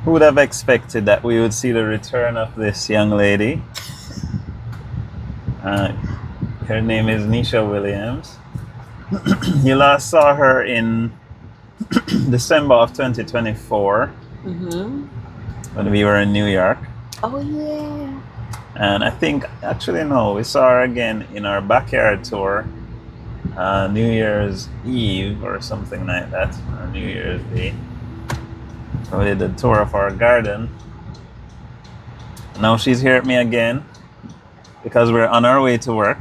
Who would have expected that we would see the return of this young lady? Her name is Neisha Williams. You last saw her in December of 2024 when we were in New York. Oh, yeah. And I think, actually, no, we saw her again in our backyard tour, New Year's Eve or something like that, or New Year's Day. So we did the tour of our garden. Now she's here at me again because we're on our way to work.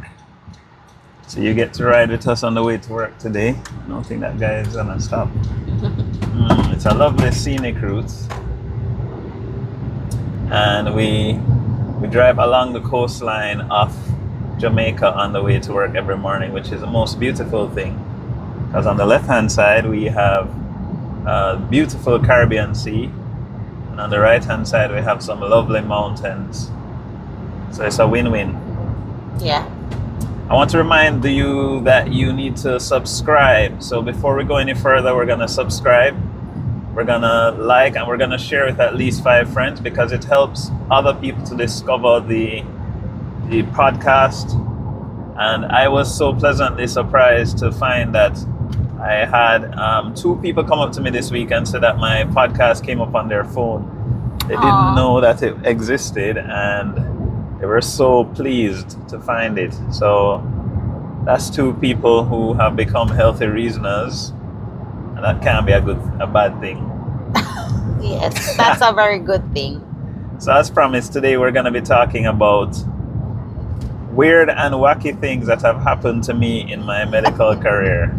So you get to ride with us on the way to work today. I don't think that guy is gonna stop. It's a lovely scenic route. And we drive along the coastline of Jamaica on the way to work every morning, which is the most beautiful thing. Because on the left-hand side, we have a beautiful Caribbean Sea. And on the right-hand side, we have some lovely mountains. So it's a win-win. Yeah. I want to remind you that you need to subscribe. So before we go any further, we're going to subscribe. We're going to like and we're going to share with at least 5 friends because it helps other people to discover the podcast. And I was so pleasantly surprised to find that I had 2 people come up to me this week and said that my podcast came up on their phone. They didn't know that it existed and they were so pleased to find it. So that's 2 people who have become healthy reasoners. And that can't be a bad thing. Yes, that's a very good thing. So as promised, today we're going to be talking about weird and wacky things that have happened to me in my medical career.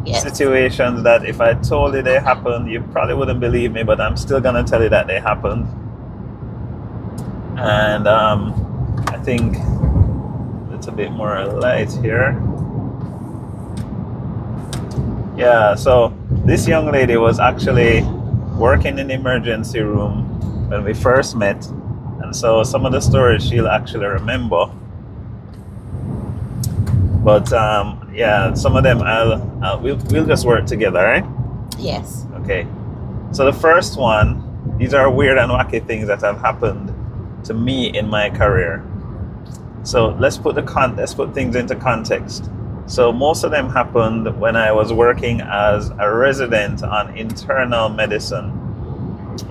Yes. Situations that if I told you they happened, you probably wouldn't believe me, but I'm still going to tell you that they happened. And I think it's a bit more light here. Yeah, so this young lady was actually working in the emergency room when we first met. And so some of the stories she'll actually remember. But yeah, some of them we'll just work together, right? Yes. Okay. So the first one, these are weird and wacky things that have happened to me in my career. So let's put things into context. So most of them happened when I was working as a resident on internal medicine.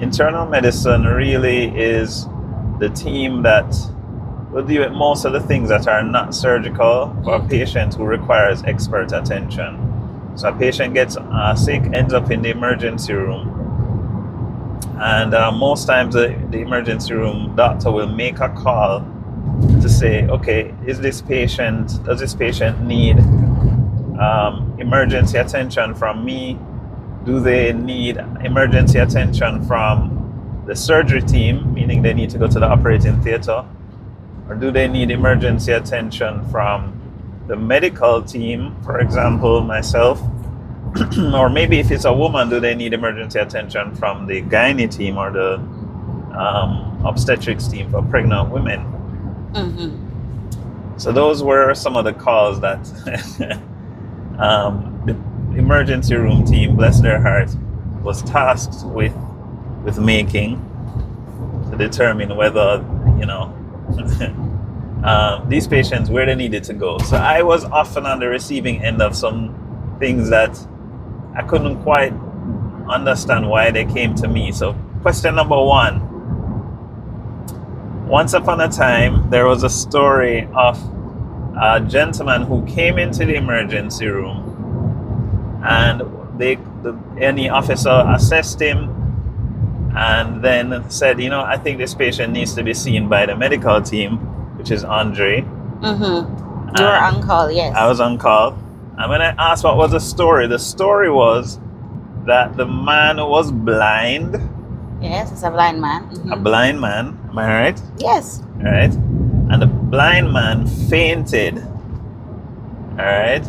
Internal medicine really is the team that will deal with most of the things that are not surgical for a patient who requires expert attention. So a patient gets sick, ends up in the emergency room. And most times the emergency room doctor will make a call to say, okay, does this patient need emergency attention from me? Do they need emergency attention from the surgery team, meaning they need to go to the operating theater? Or do they need emergency attention from the medical team, for example, myself? Or maybe if it's a woman, do they need emergency attention from the gynae team or the obstetrics team for pregnant women? So those were some of the calls that the emergency room team, bless their heart, was tasked with making to determine whether, these patients, where they needed to go. So I was often on the receiving end of some things that I couldn't quite understand why they came to me. So question number 1. Once upon a time, there was a story of a gentleman who came into the emergency room and any officer assessed him and then said, I think this patient needs to be seen by the medical team, which is Andre. You were on call, yes. I was on call. And when I asked what was the story was that the man was blind. Yes, it's a blind man. A blind man, am I right? Yes. All right. And the blind man fainted. All right.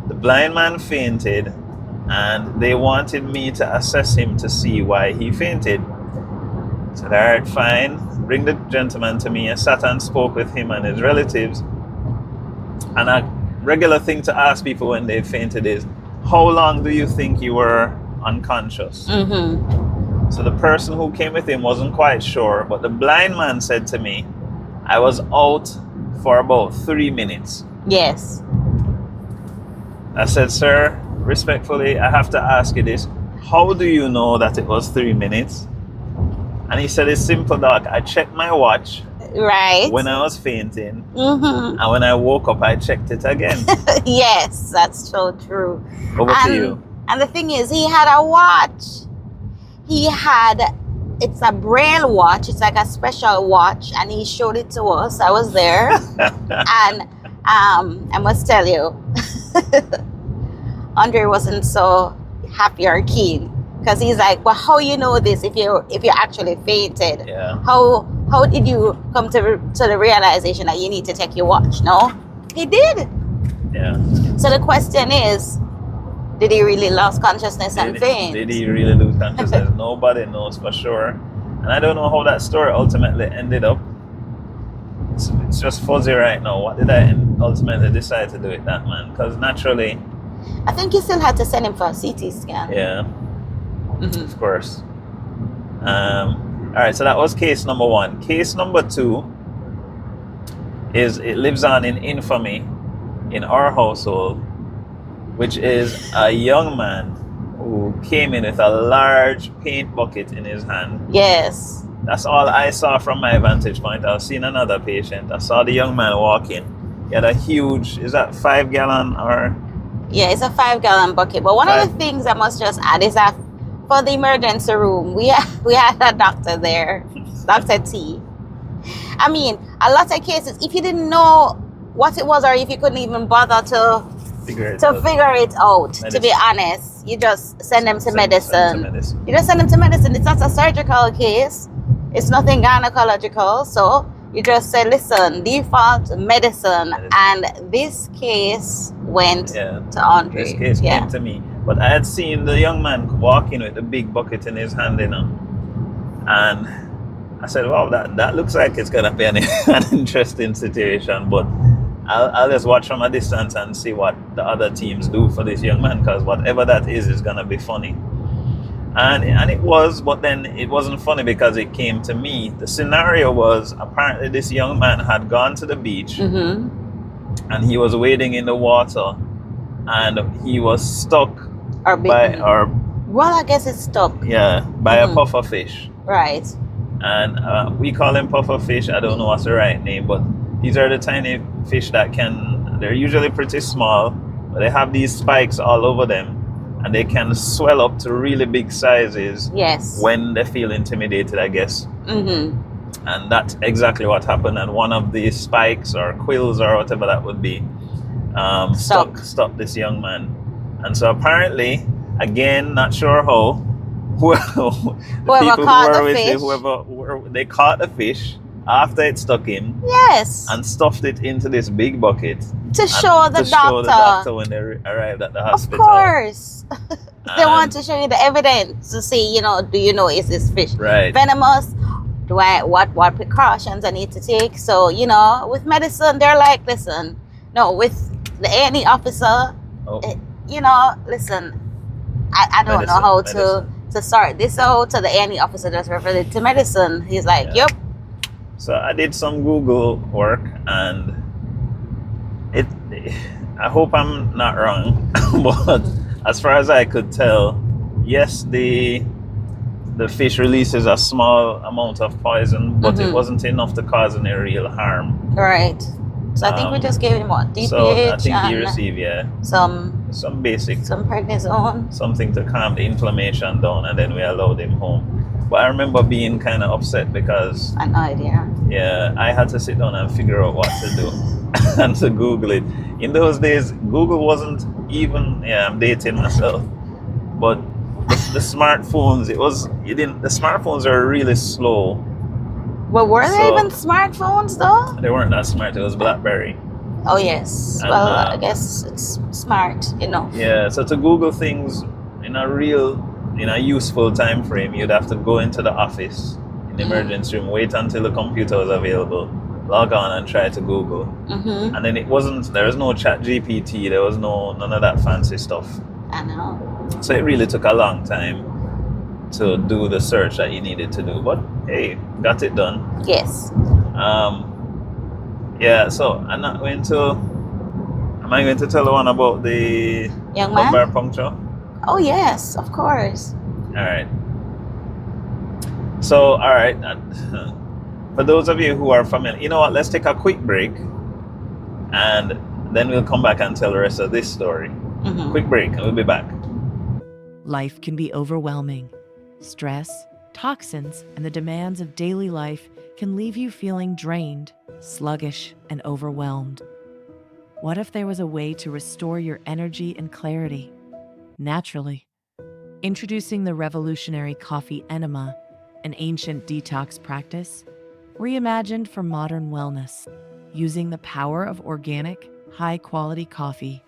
The blind man fainted, and they wanted me to assess him to see why he fainted. I said, all right, fine. Bring the gentleman to me. I sat and spoke with him and his relatives. And a regular thing to ask people when they fainted is, how long do you think you were unconscious? So the person who came with him wasn't quite sure, but the blind man said to me, I was out for about 3 minutes. Yes. I said, sir, respectfully, I have to ask you this. How do you know that it was 3 minutes? And he said, it's simple, doc. I checked my watch Right. when I was fainting. Mm-hmm. And when I woke up, I checked it again. Yes, that's so true. Over to you. And the thing is, he had a watch. It's a braille watch. It's like a special watch, and he showed it to us. I was there, and I must tell you, Andre wasn't so happy or keen, because he's like, well, how you know this if you actually fainted? Yeah. How did you come to the realization that you need to take your watch? No, he did. Yeah. So the question is, did he really lose consciousness and faint? Did he really lose consciousness? Nobody knows for sure. And I don't know how that story ultimately ended up. It's just fuzzy right now. What did I ultimately decide to do with that man? Because naturally... I think you still had to send him for a CT scan. Yeah. Mm-hmm. Of course. All right, so that was case number 1. Case number 2 is, it lives on in infamy in our household, which is a young man who came in with a large paint bucket in his hand. Yes. That's all I saw from my vantage point. I was seeing another patient. I saw the young man walking. He had a huge, is that 5 gallon or? Yeah, it's a 5-gallon bucket. But one of the things I must just add is that for the emergency room, we had a doctor there, Dr. T. I mean, a lot of cases, if you didn't know what it was, or if you couldn't even bother to figure it out, to be honest, you just send them to medicine. You just send them to medicine. It's not a surgical case. It's nothing gynecological. So you just say, listen, default medicine. And this case went to Andre. This case came to me. But I had seen the young man walking with a big bucket in his hand, and I said, wow, that looks like it's going to be an interesting situation. But I'll just watch from a distance and see what the other teams do for this young man, because whatever that is going to be funny. And it was, but then it wasn't funny because it came to me. The scenario was, apparently this young man had gone to the beach, and he was wading in the water, and he was stuck well, I guess it's stuck. Yeah, by a puffer fish. Right. And we call him puffer fish. I don't know what's the right name, but these are the tiny fish that they're usually pretty small, but they have these spikes all over them, and they can swell up to really big sizes. Yes. When they feel intimidated, I guess. Mm-hmm. And that's exactly what happened. And one of these spikes or quills or whatever that would be stuck this young man. And so apparently, again, not sure how, they caught the fish after it stuck him. Yes. And stuffed it into this big bucket. To show the doctor when they arrived at the hospital. Of course. They want to show you the evidence to see, do you know, is this fish venomous? What precautions I need to take? So, with medicine, they're like, listen, no, with the A&E officer, listen, I don't know how to sort this out. So the A&E officer just referred it to medicine. He's like, yep. So I did some Google work, and I hope I'm not wrong, but as far as I could tell, yes, the fish releases a small amount of poison, but it wasn't enough to cause any real harm. Right. So I think we just gave him what? DPH, so I think he received some basic, some prednisone, something to calm the inflammation down, and then we allowed him home. But I remember being kind of upset because an idea. Yeah, I had to sit down and figure out what to do and to Google it. In those days, Google wasn't even. Yeah, I'm dating myself, but the smartphones. The smartphones are really slow. Well, were they even smartphones though? They weren't that smart. It was BlackBerry. Oh yes. And, well, I guess it's smart, Yeah. So to Google things in a useful time frame, you'd have to go into the office in the emergency room, wait until the computer was available, log on and try to Google. Mm-hmm. And then there was no chat GPT, there was none of that fancy stuff. I know. So it really took a long time. to do the search that you needed to do. But hey, got it done. Yes. Yeah, so I'm not going to. Am I going to tell one about the Young lumbar man? puncture? Oh, yes, of course. All right. So, all right. For those of you who are familiar, you know what? Let's take a quick break, and then we'll come back and tell the rest of this story. Quick break, and we'll be back. Life can be overwhelming. Stress, toxins, and the demands of daily life can leave you feeling drained, sluggish, and overwhelmed. What if there was a way to restore your energy and clarity naturally? Introducing the revolutionary coffee enema, an ancient detox practice reimagined for modern wellness. Using the power of organic, high-quality coffee,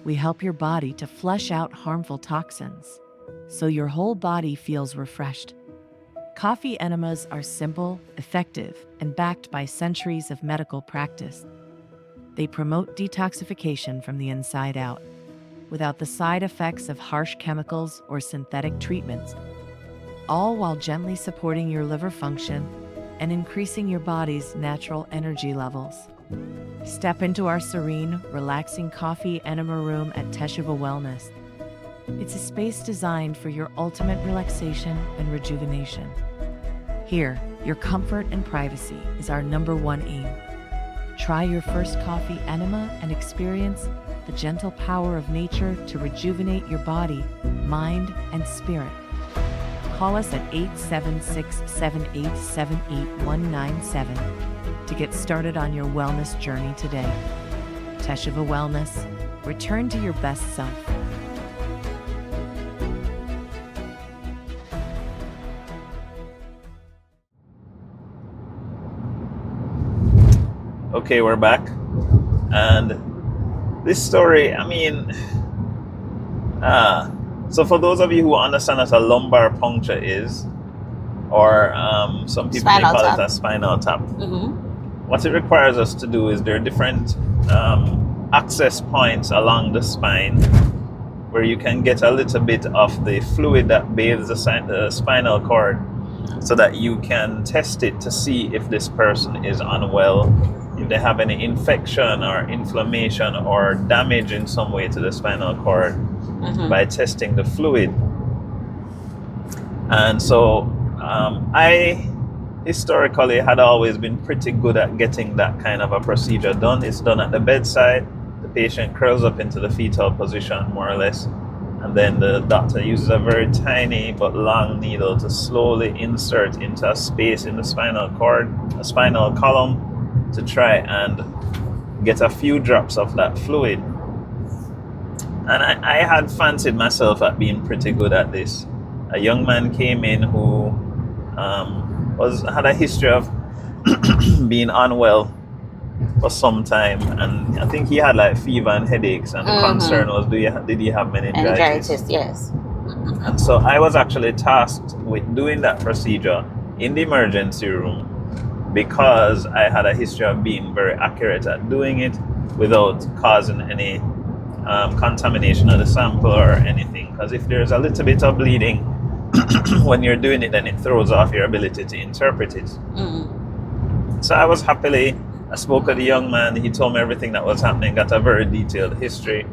we help your body to flush out harmful toxins, so your whole body feels refreshed. Coffee enemas are simple, effective, and backed by centuries of medical practice. They promote detoxification from the inside out, without the side effects of harsh chemicals or synthetic treatments, all while gently supporting your liver function and increasing your body's natural energy levels. Step into our serene, relaxing coffee enema room at Teshuvah Wellness. It's a space designed for your ultimate relaxation and rejuvenation. Here, your comfort and privacy is our #1 aim. Try your first coffee enema and experience the gentle power of nature to rejuvenate your body, mind, and spirit. Call us at 876-787-8197 to get started on your wellness journey today. Teshuvah Wellness, return to your best self. Okay, we're back. And this story, I mean, so for those of you who understand what a lumbar puncture is, or some people may call it a spinal tap, what it requires us to do is there are different access points along the spine where you can get a little bit of the fluid that bathes the spinal cord so that you can test it to see if this person is unwell, if they have any infection or inflammation or damage in some way to the spinal cord by testing the fluid. And so I historically had always been pretty good at getting that kind of a procedure done. It's done at the bedside. The patient curls up into the fetal position, more or less, and then the doctor uses a very tiny but long needle to slowly insert into a space in the spinal cord, a spinal column, to try and get a few drops of that fluid. And I had fancied myself at being pretty good at this. A young man came in who had a history of being unwell for some time, and I think he had like fever and headaches, and the concern was, did he have meningitis? Meningitis, yes. And so I was actually tasked with doing that procedure in the emergency room because I had a history of being very accurate at doing it without causing any contamination of the sample or anything. Because if there's a little bit of bleeding when you're doing it, then it throws off your ability to interpret it. So I spoke with the young man. He told me everything that was happening, got a very detailed history.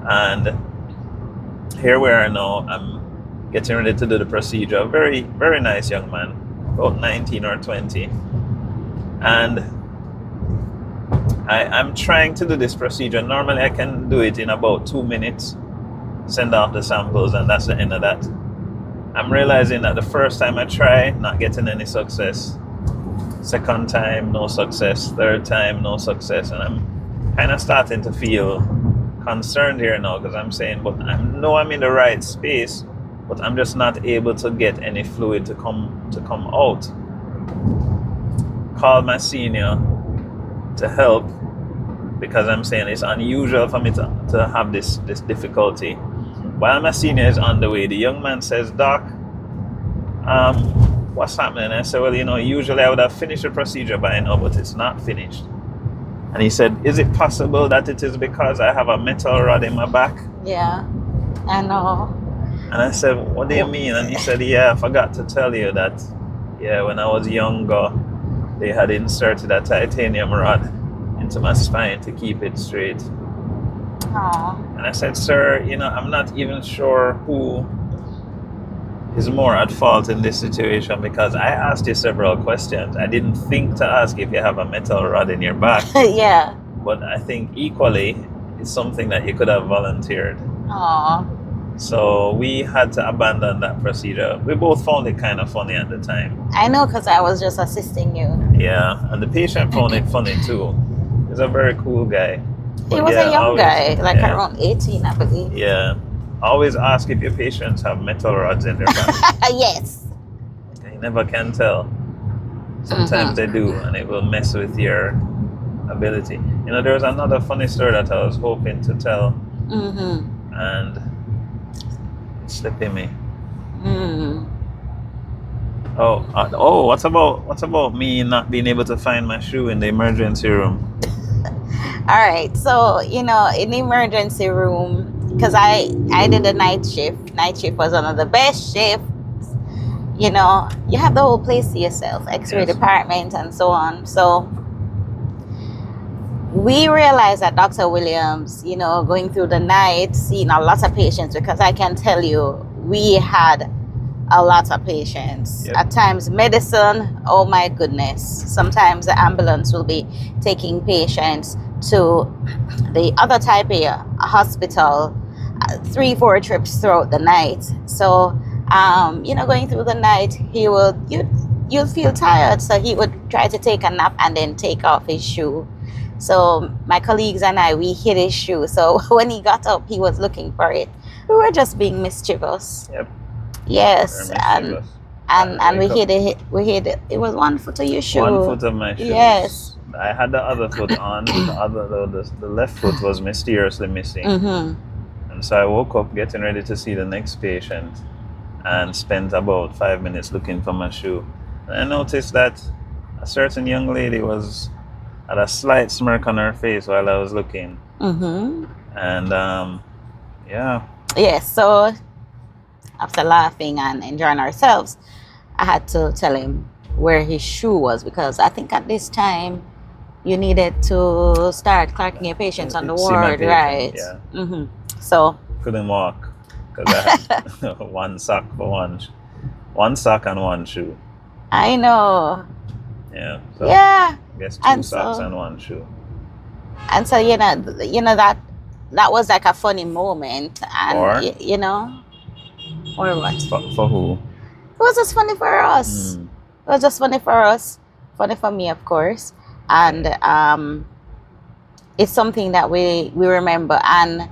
And here we are now. I'm getting ready to do the procedure. A very, very nice young man, about 19 or 20. And I'm trying to do this procedure. Normally I can do it in about 2 minutes, send off the samples, and that's the end of that. I'm realizing that the first time I try, not getting any success. Second time, no success. Third time, no success. And I'm kind of starting to feel concerned here now, because I'm saying, but I know I'm in the right space, but I'm just not able to get any fluid to come out. Called my senior to help, because I'm saying it's unusual for me to have this difficulty. While my senior is on the way, the young man says, "Doc, what's happening?" I said, "Well, usually I would have finished the procedure by now, but it's not finished." And he said, "Is it possible that it is because I have a metal rod in my back?" Yeah, I know. And I said, what do you mean? And he said, yeah, I forgot to tell you that, yeah, when I was younger, they had inserted a titanium rod into my spine to keep it straight. Aww. And I said, sir, I'm not even sure who is more at fault in this situation, because I asked you several questions. I didn't think to ask if you have a metal rod in your back. Yeah. But I think equally, it's something that you could have volunteered. Aww. So we had to abandon that procedure. We both found it kind of funny at the time. I know, because I was just assisting you. Yeah, and the patient found it funny too. He's a very cool guy. He was a young guy, like around 18, I believe. Yeah. Always ask if your patients have metal rods in their back. Yes. You never can tell. Sometimes they do, and it will mess with your ability. There was another funny story that I was hoping to tell, and it's slipping me. What's about me not being able to find my shoe in the emergency room? All right, so in the emergency room, because I did a night shift. Night shift was one of the best shifts. You have the whole place to yourself, X-ray department and so on. So we realized that Dr. Williams, going through the night, seeing a lot of patients, because I can tell you, we had a lot of patients. Yep. At times, medicine, oh my goodness. Sometimes the ambulance will be taking patients to the other type A hospital 3-4 trips throughout the night. So, going through the night, you'll feel tired. So he would try to take a nap and then take off his shoe. So my colleagues and I, we hid his shoe. So when he got up, he was looking for it. We were just being mischievous. Yep. Yes, and we hid it. It was 1 foot of your shoe. 1 foot of my shoe. Yes. I had the other foot on. The left foot was mysteriously missing. And so I woke up getting ready to see the next patient, and spent about 5 minutes looking for my shoe. And I noticed that a certain young lady had a slight smirk on her face while I was looking. And Yes. So after laughing and enjoying ourselves, I had to tell him where his shoe was, because I think at this time you needed to start clerking your patients on the ward, right? Yeah. So couldn't walk because I had one sock and one shoe. I know. Yeah. So Yeah. I guess two socks and one shoe. And so that was like a funny moment, and Or? Or what? For who? It was just funny for us. It was just funny for us, funny for me, of course, and it's something that we remember. And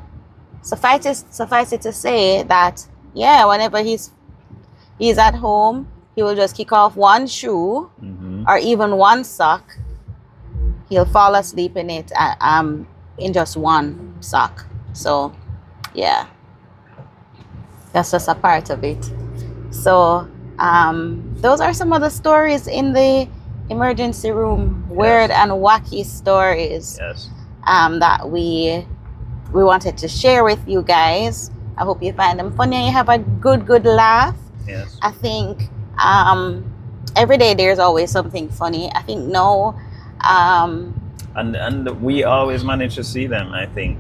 suffice it to say that whenever he's at home, he will just kick off one shoe or even one sock. He'll fall asleep in it in just one sock. So yeah, that's just a part of it. So those are some of the stories in the emergency room, weird and wacky stories that we wanted to share with you guys. I hope you find them funny and you have a good laugh. Yes. I think every day there's always something funny. I think and we always manage to see them, I think.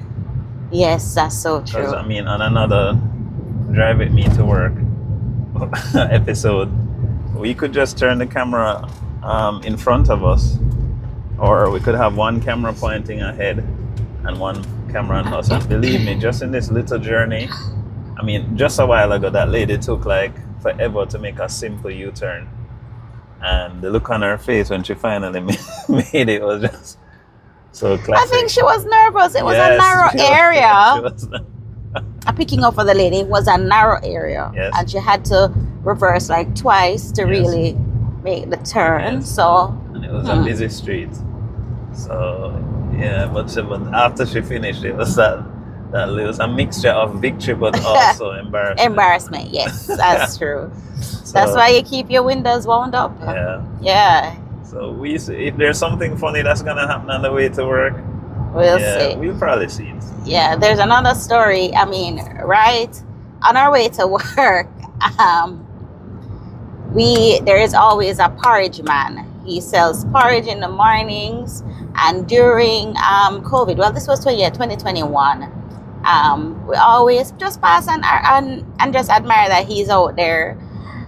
Yes, that's so true. Because on another Drive With Me to Work episode, we could just turn the camera in front of us, or we could have one camera pointing ahead and one camera on us. And believe me, just in this little journey, just a while ago, that lady took like forever to make a simple U-turn, and the look on her face when she finally made it was just so classic. I think she was nervous. It was a narrow area. Picking up for the lady, it was a narrow area, and she had to reverse like twice to really make the turn. So, and it was a busy street. So but after she finished, it was that it was a mixture of victory but also embarrassment. Embarrassment, yes, that's true. So, that's why you keep your windows wound up. Yeah. So we see if there's something funny that's gonna happen on the way to work. We'll see. We'll probably see it. Yeah, there's another story. Right on our way to work, there is always a porridge man. He sells porridge in the mornings, and during COVID, well, this was 2021. We always just pass and just admire that he's out there.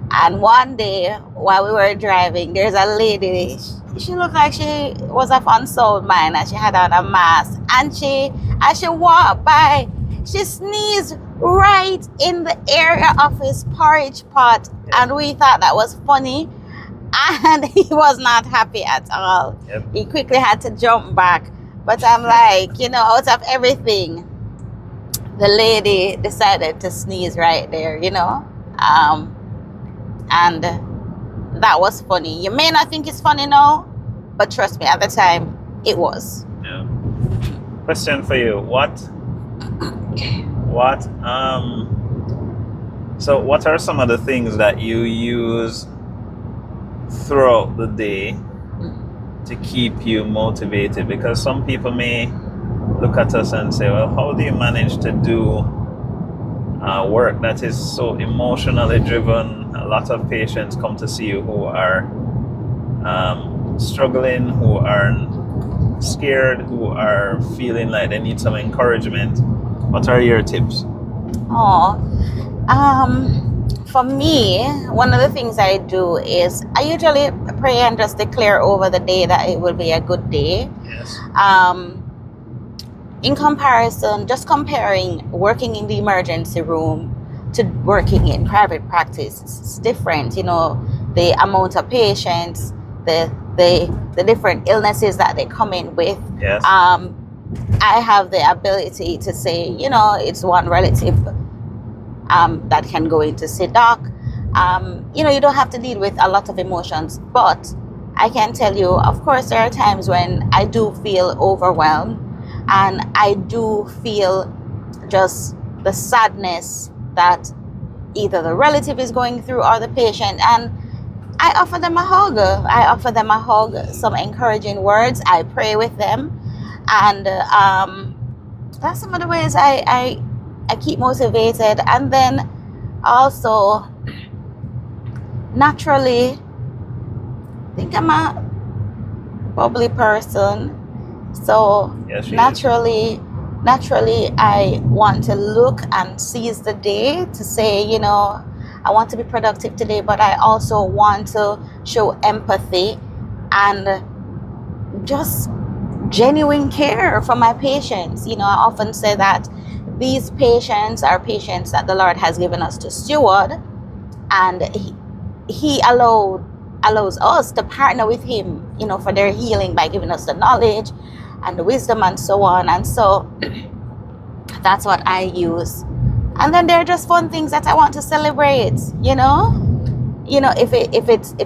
And one day while we were driving, there's a lady. She looked like she was a unsold mine, and she had on a mask. And as she walked by, she sneezed right in the area of his porridge pot, and we thought that was funny. And he was not happy at all. Yep. He quickly had to jump back. But I'm like, out of everything, the lady decided to sneeze right there, and that was funny. You may not think it's funny now, but trust me, at the time, it was. Yeah. Question for you: So what are some of the things that you use throughout the day to keep you motivated? Because some people may look at us and say, well, how do you manage to do work that is so emotionally driven? A lot of patients come to see you who are struggling, who are scared, who are feeling like they need some encouragement. What are your tips? For me, one of the things I do is I usually pray and just declare over the day that it will be a good day. Yes. In comparison, just comparing working in the emergency room to working in private practice, it's different. The amount of patients, the different illnesses that they come in with. Yes. I have the ability to say, it's one relative that can go in to see doc. You don't have to deal with a lot of emotions, but I can tell you, of course, there are times when I do feel overwhelmed, and I do feel just the sadness that either the relative is going through or the patient, and I offer them a hug, some encouraging words. I pray with them, and that's some of the ways I keep motivated. And then also, naturally, I think I'm a bubbly person, so Yes, naturally I want to look and seize the day to say, I want to be productive today, but I also want to show empathy and just genuine care for my patients. I often say that these patients are patients that the Lord has given us to steward, and he allows us to partner with him, for their healing by giving us the knowledge and the wisdom and so on. And so that's what I use. And then there are just fun things that I want to celebrate, if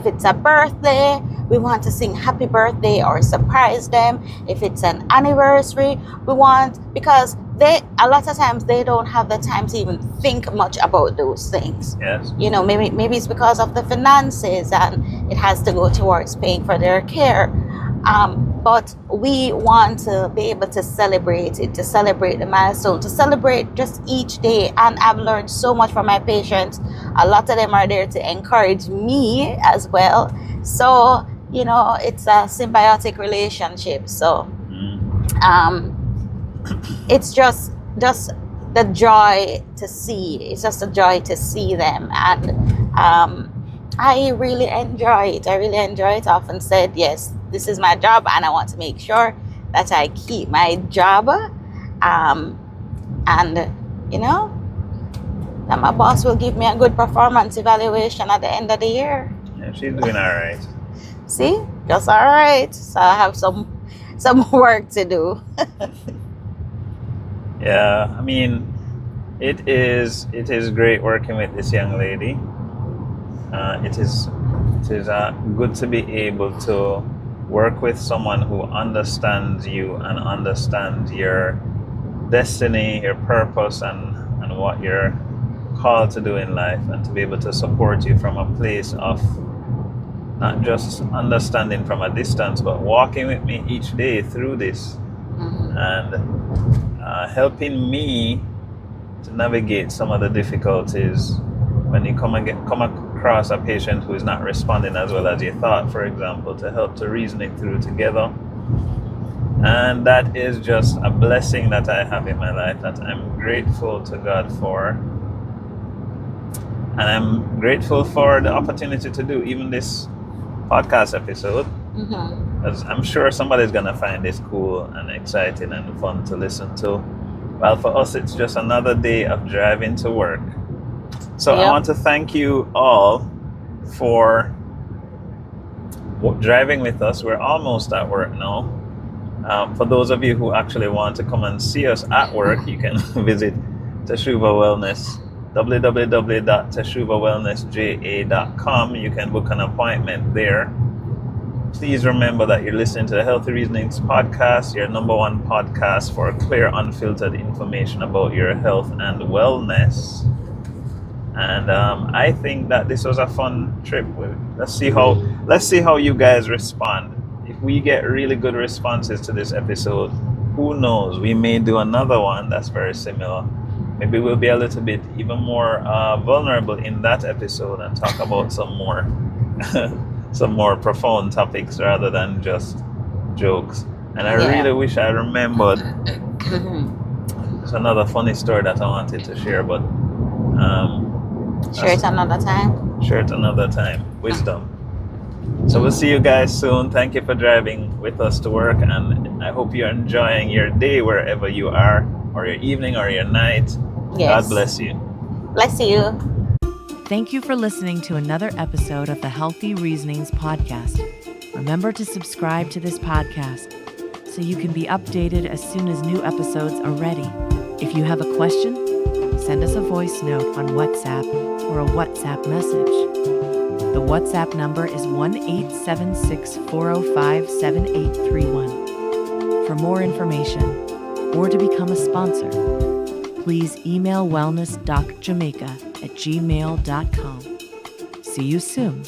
it's a birthday, we want to sing happy birthday or surprise them. If it's an anniversary, because a lot of times they don't have the time to even think much about those things. Yes. Maybe it's because of the finances, and it has to go towards paying for their care. But we want to be able to celebrate it, to celebrate the milestone, to celebrate just each day. And I've learned so much from my patients. A lot of them are there to encourage me as well. So, it's a symbiotic relationship. So, it's just the joy to see. It's just a joy to see them. And I really enjoy it. I often said, yes, this is my job, and I want to make sure that I keep my job. And, that my boss will give me a good performance evaluation at the end of the year. Yeah, she's doing all right. See? Just all right. So I have some work to do. Yeah, I mean, it is great working with this young lady. It is good to be able to work with someone who understands you and understands your destiny, your purpose, and what you're called to do in life, and to be able to support you from a place of not just understanding from a distance, but walking with me each day through this, and helping me to navigate some of the difficulties when you come across a patient who is not responding as well as you thought, for example, to help to reason it through together. And that is just a blessing that I have in my life that I'm grateful to God for. And I'm grateful for the opportunity to do even this podcast episode. Because I'm sure somebody's going to find this cool and exciting and fun to listen to. Well, for us, it's just another day of driving to work. So I want to thank you all for driving with us. We're almost at work now. For those of you who actually want to come and see us at work, you can visit Teshuva Wellness, www.teshuvawellnessja.com. You can book an appointment there. Please remember that you're listening to the Healthy Reasonings podcast, your number one podcast for clear, unfiltered information about your health and wellness. And I think that this was a fun trip. Let's see how you guys respond. If we get really good responses to this episode, who knows? We may do another one that's very similar. Maybe we'll be a little bit even more vulnerable in that episode and talk about some more some more profound topics rather than just jokes. And I really wish I remembered. It's another funny story that I wanted to share, but share it another time. Share it another time. Wisdom. So we'll see you guys soon. Thank you for driving with us to work, and I hope you're enjoying your day wherever you are, or your evening or your night. Yes. God bless you. Bless you. Thank you for listening to another episode of the Healthy Reasonings podcast. Remember to subscribe to this podcast so you can be updated as soon as new episodes are ready. If you have a question, send us a voice note on WhatsApp or a WhatsApp message. The WhatsApp number is 1-876-405-7831. For more information or to become a sponsor, please email wellnessdocjamaica@gmail.com. See you soon.